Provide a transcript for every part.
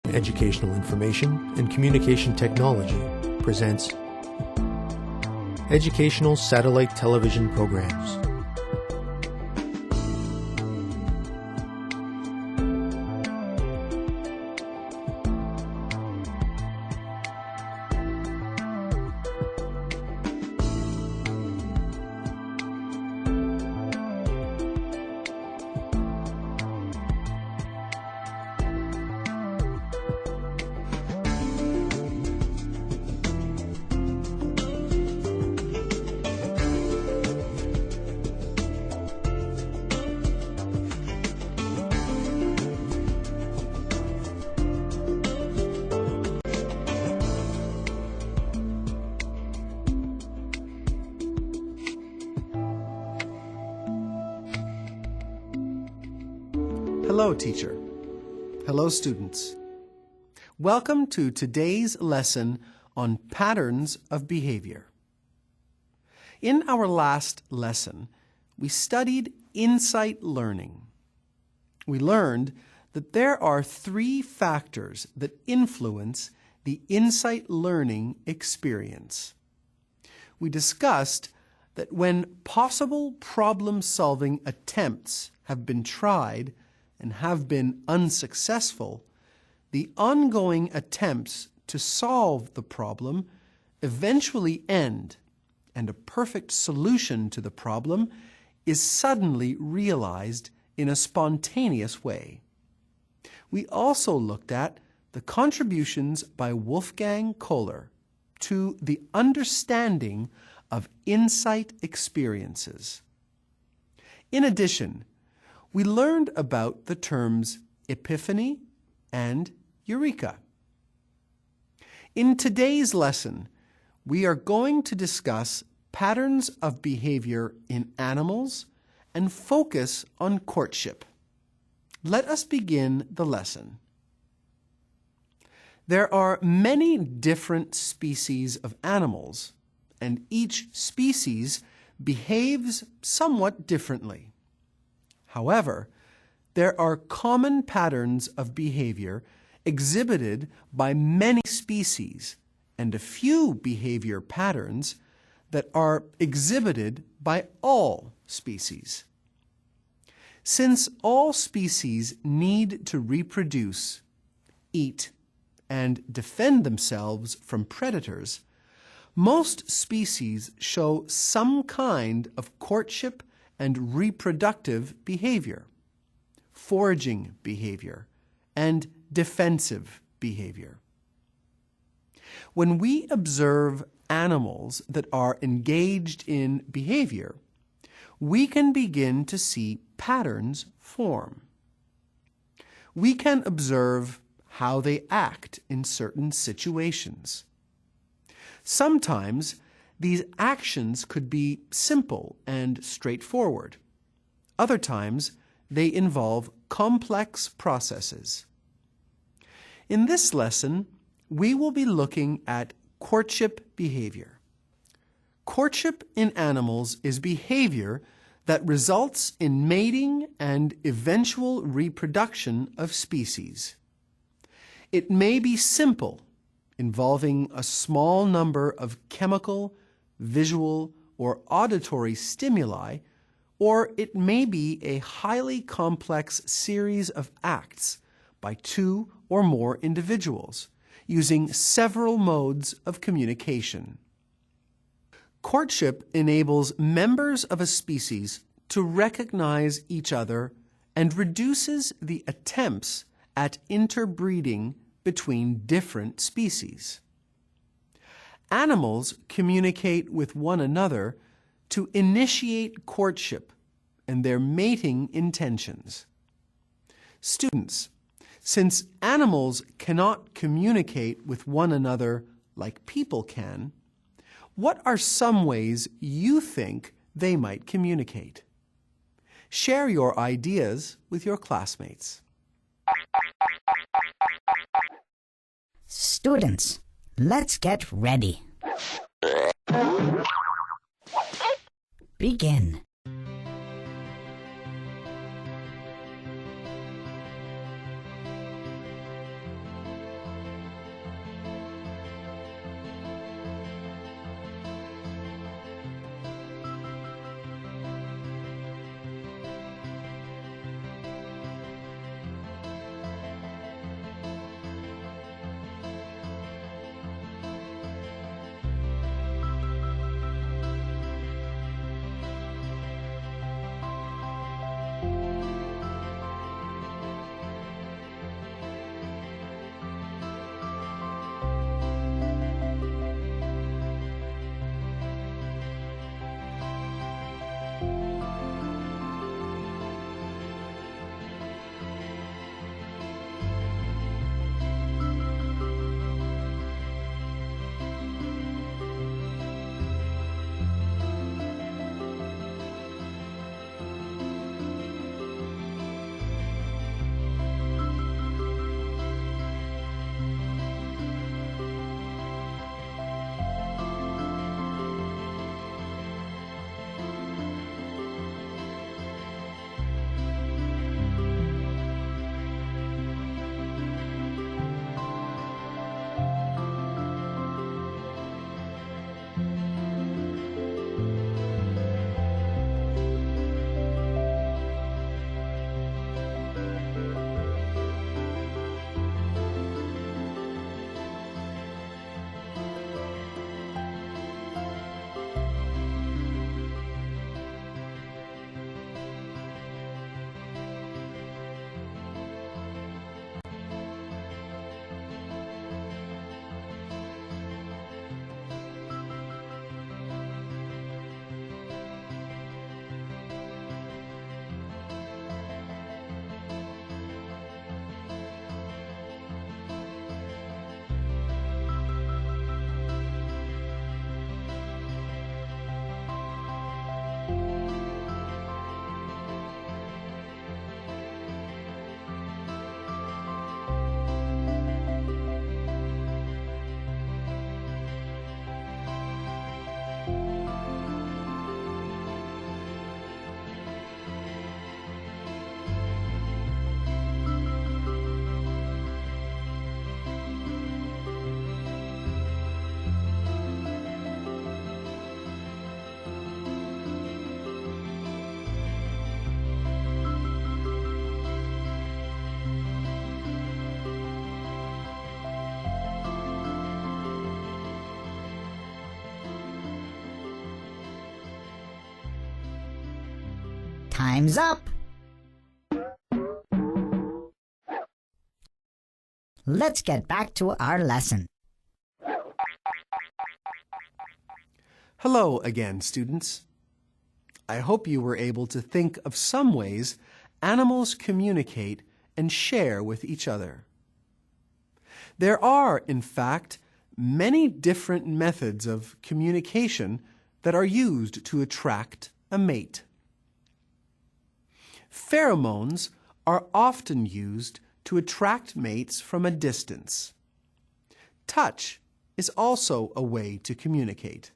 Educational Information and Communication Technology presents Educational Satellite Television Programs. Hello, teacher. Hello, students. Welcome to today's lesson on patterns of behavior. In our last lesson, we studied insight learning. We learned that there are three factors that influence the insight learning experience. We discussed that when possible problem-solving attempts have been tried and have been unsuccessful, the ongoing attempts to solve the problem eventually end, and a perfect solution to the problem is suddenly realized in a spontaneous way. We also looked at the contributions by Wolfgang Kohler to the understanding of insight experiences. In addition, we learned about the terms epiphany and eureka. In today's lesson, we are going to discuss patterns of behavior in animals and focus on courtship. Let us begin the lesson. There are many different species of animals, and each species behaves somewhat differently. However, there are common patterns of behavior exhibited by many species and a few behavior patterns that are exhibited by all species. Since all species need to reproduce, eat, and defend themselves from predators, most species show some kind of courtship and reproductive behavior, foraging behavior, and defensive behavior. When we observe animals that are engaged in behavior, we can begin to see patterns form. We can observe how they act in certain situations. Sometimes these actions could be simple and straightforward. Other times, they involve complex processes. In this lesson, we will be looking at courtship behavior. Courtship in animals is behavior that results in mating and eventual reproduction of species. It may be simple, involving a small number of chemical, visual, or auditory stimuli, or it may be a highly complex series of acts by two or more individuals, using several modes of communication. Courtship enables members of a species to recognize each other and reduces the attempts at interbreeding between different species. Animals communicate with one another to initiate courtship and their mating intentions. Students, since animals cannot communicate with one another like people can, what are some ways you think they might communicate? Share your ideas with your classmates. Students, let's get ready. Begin. Time's up. Let's get back to our lesson. Hello again, students. I hope you were able to think of some ways animals communicate and share with each other. There are, in fact, many different methods of communication that are used to attract a mate. Pheromones are often used to attract mates from a distance. Touch is also a way to communicate.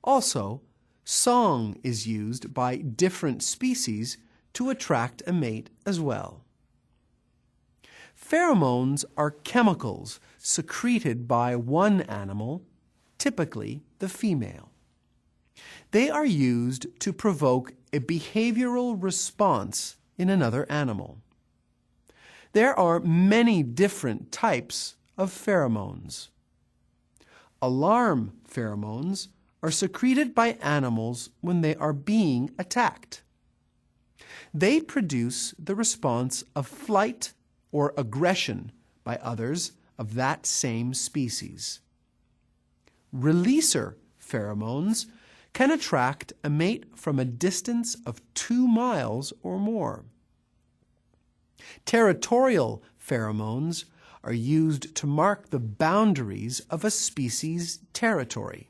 Also, song is used by different species to attract a mate as well. Pheromones are chemicals secreted by one animal, typically the female. They are used to provoke a behavioral response in another animal. There are many different types of pheromones. Alarm pheromones are secreted by animals when they are being attacked. They produce the response of flight or aggression by others of that same species. Releaser pheromones can attract a mate from a distance of 2 miles or more. Territorial pheromones are used to mark the boundaries of a species' territory.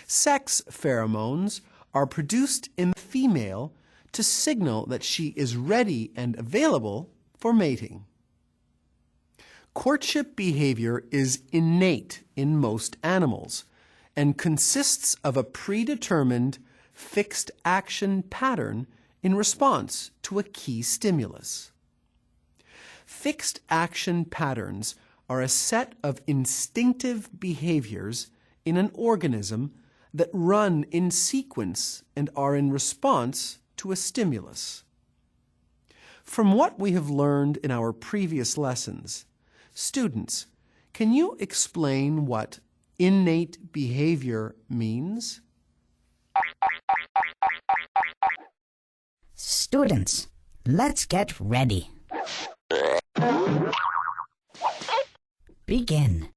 Sex pheromones are produced in the female to signal that she is ready and available for mating. Courtship behavior is innate in most animals and consists of a predetermined fixed action pattern in response to a key stimulus. Fixed action patterns are a set of instinctive behaviors in an organism that run in sequence and are in response to a stimulus. From what we have learned in our previous lessons, students, can you explain what innate behavior means? Students, let's get ready. Begin.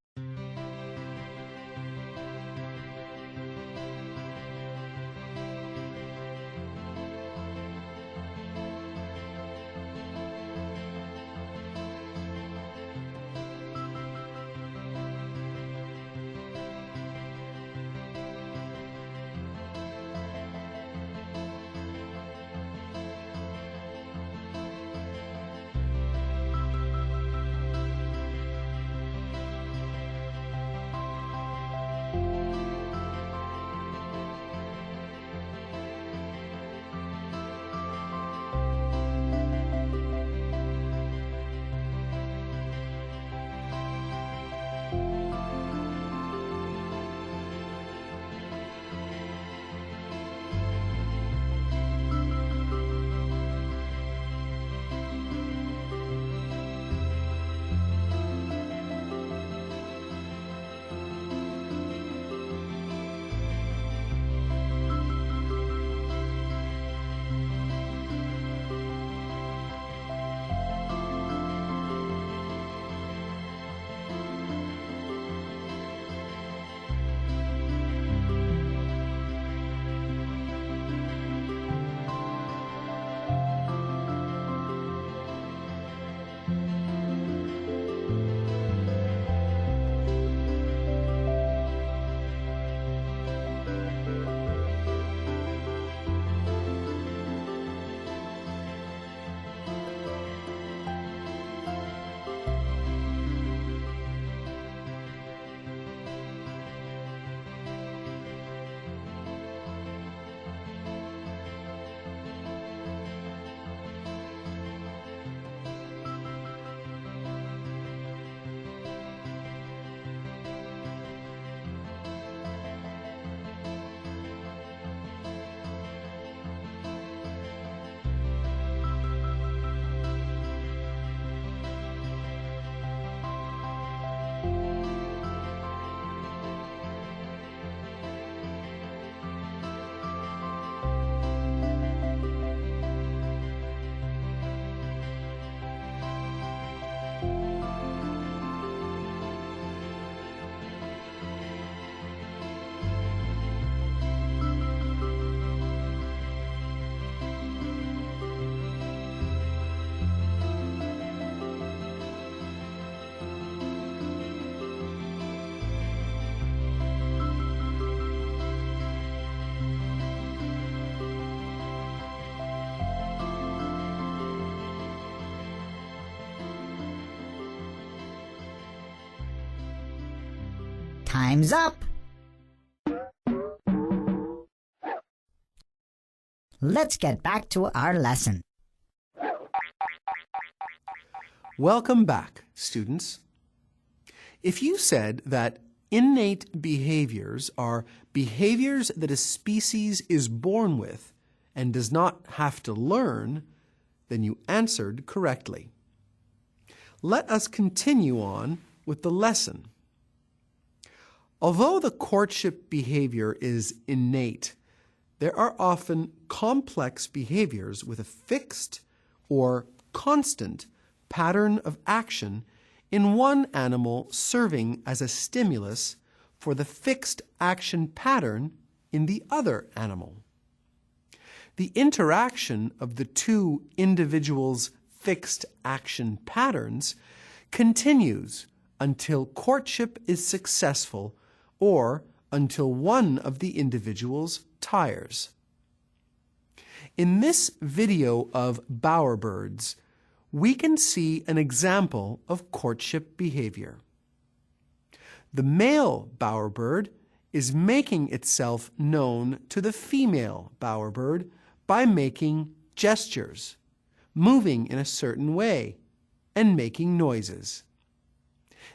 Time's up! Let's get back to our lesson. Welcome back, students. If you said that innate behaviors are behaviors that a species is born with and does not have to learn, then you answered correctly. Let us continue on with the lesson. Although the courtship behavior is innate, there are often complex behaviors with a fixed or constant pattern of action in one animal serving as a stimulus for the fixed action pattern in the other animal. The interaction of the two individuals' fixed action patterns continues until courtship is successful or until one of the individuals tires. In this video of bowerbirds, we can see an example of courtship behavior. The male bowerbird is making itself known to the female bowerbird by making gestures, moving in a certain way, and making noises.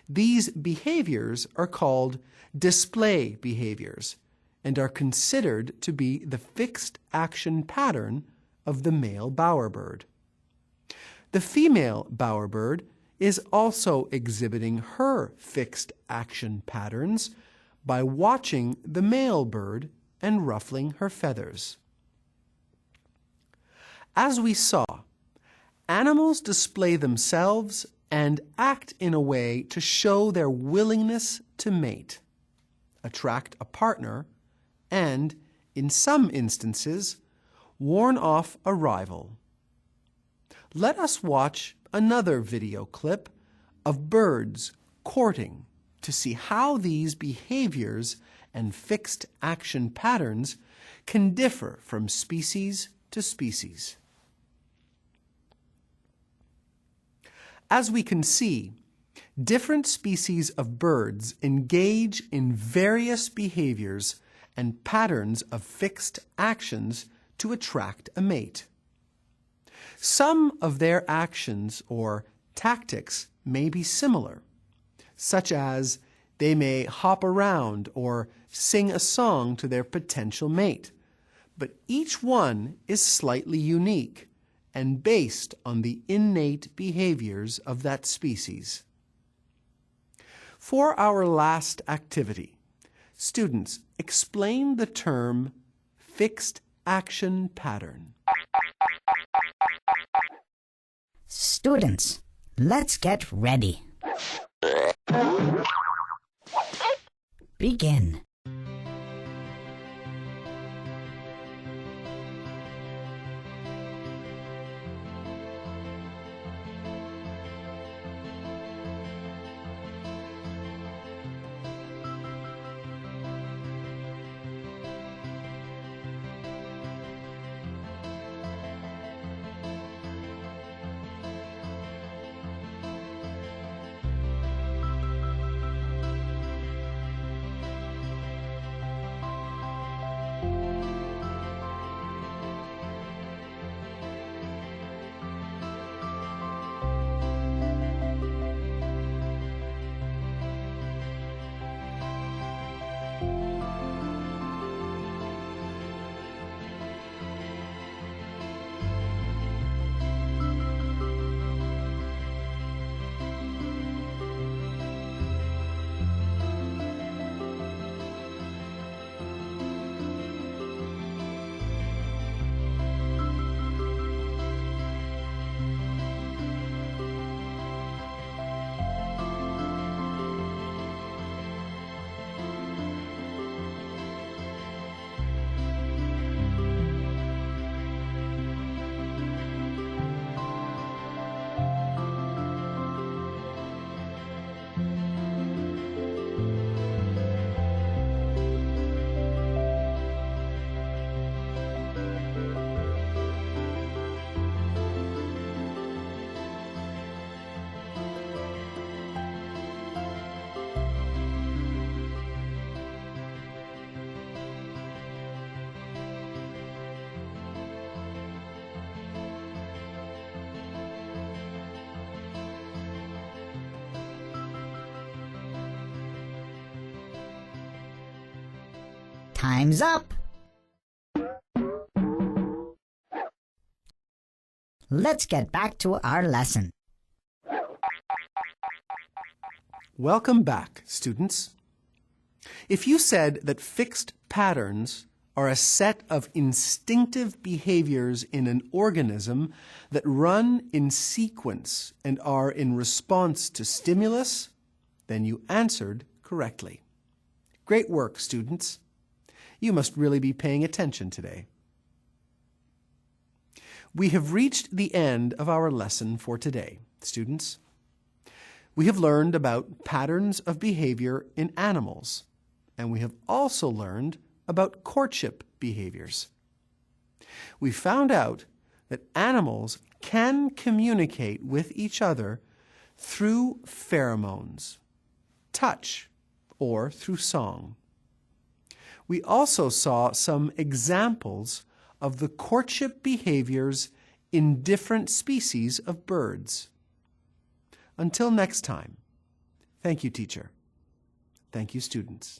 These behaviors are called display behaviors and are considered to be the fixed action pattern of the male bowerbird. The female bowerbird is also exhibiting her fixed action patterns by watching the male bird and ruffling her feathers. As we saw, animals display themselves and act in a way to show their willingness to mate, attract a partner, and, in some instances, warn off a rival. Let us watch another video clip of birds courting to see how these behaviors and fixed action patterns can differ from species to species. As we can see, different species of birds engage in various behaviors and patterns of fixed actions to attract a mate. Some of their actions or tactics may be similar, such as they may hop around or sing a song to their potential mate, but each one is slightly unique and based on the innate behaviors of that species. For our last activity, students, explain the term fixed action pattern. Students, let's get ready. Begin. Time's up! Let's get back to our lesson. Welcome back, students. If you said that fixed patterns are a set of instinctive behaviors in an organism that run in sequence and are in response to stimulus, then you answered correctly. Great work, students. You must really be paying attention today. We have reached the end of our lesson for today, students. We have learned about patterns of behavior in animals, and we have also learned about courtship behaviors. We found out that animals can communicate with each other through pheromones, touch, or through song. We also saw some examples of the courtship behaviors in different species of birds. Until next time, thank you, teacher. Thank you, students.